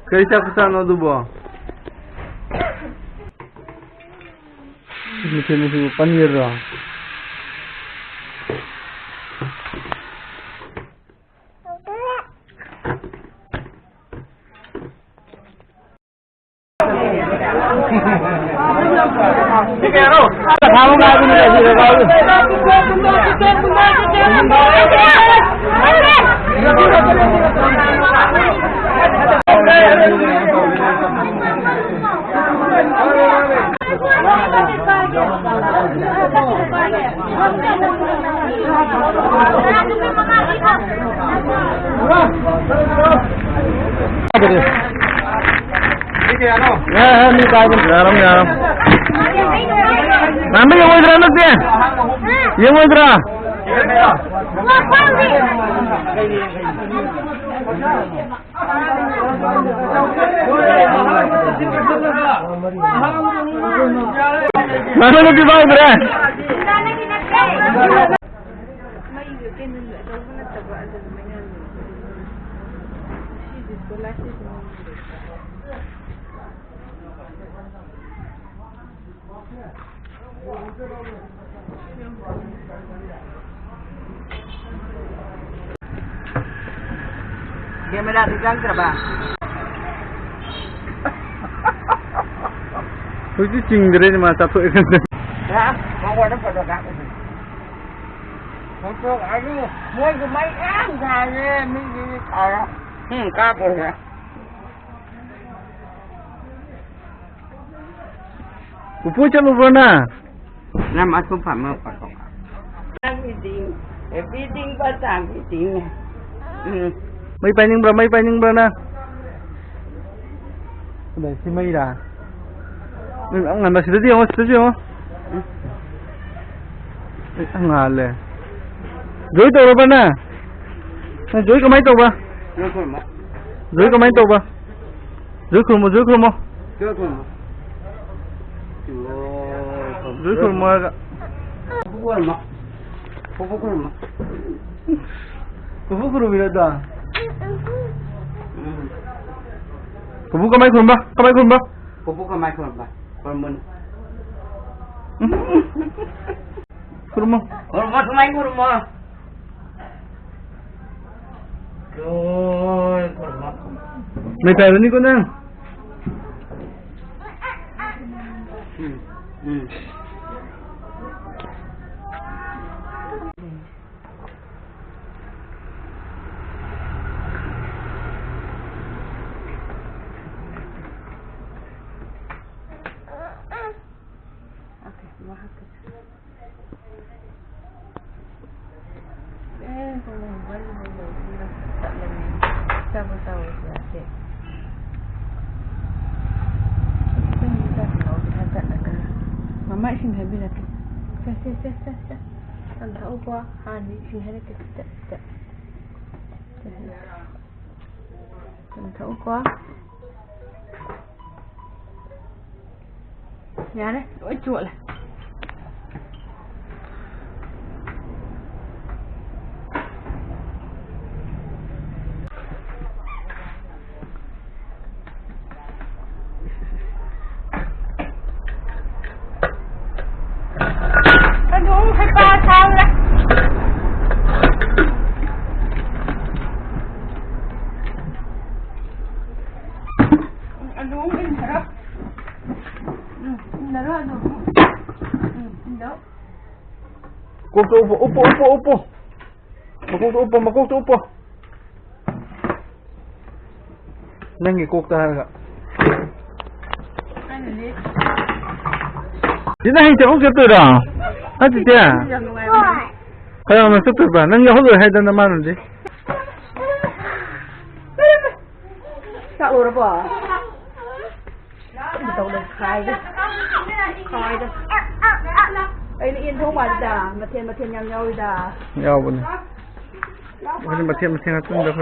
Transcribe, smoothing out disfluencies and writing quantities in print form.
Kaya siya kusano dubo? Mesti panir lah. Kamu nggak ada ni garam. Mami yang mau anak dia? Yang mau dra? Mana lebih baik dra? Kamera digang kerba. Kuci cingdre ni masa tu ikan. Ya, mau ada pada kat. Untuk aduh, mau ke mai ang saya ni kara. Kapa ya. Upu cakap mana? Nama aku Pama Pak. Everything pasang everything. May paning bra na. Udah si May dah. Ang ngam masih tadi, Ang ngale. Joy tu apa na? Joy kemai tu ba? Joy kemai tu ba? Joy kurmo. Joy kurmo agak. Kufu kurmo bila dah. Kufu kemai kurmo. Kufu kemai kurmo. Kurmun. Kurmo Kemai kurmo. Kurmo. May tayo ni ko na. Mama xin hai bên này. Sa. Anh thấu qua, anh đi xin hai cái. Anh thấu qua. Nhà đấy, đuổi chuột này. Upo. Makuk tu upo. Nangi kok tahan ka. Sina hin chong tu dah. Hati dia. Kaya masuk tu ba? Nang yahu hai dan naman di. Sao rồi bỏ? Tàu được khai đó. Đây là yên thông mà đã, mà thiên nhằm nhau đã. Nhau bún. Ini mati ngatun dah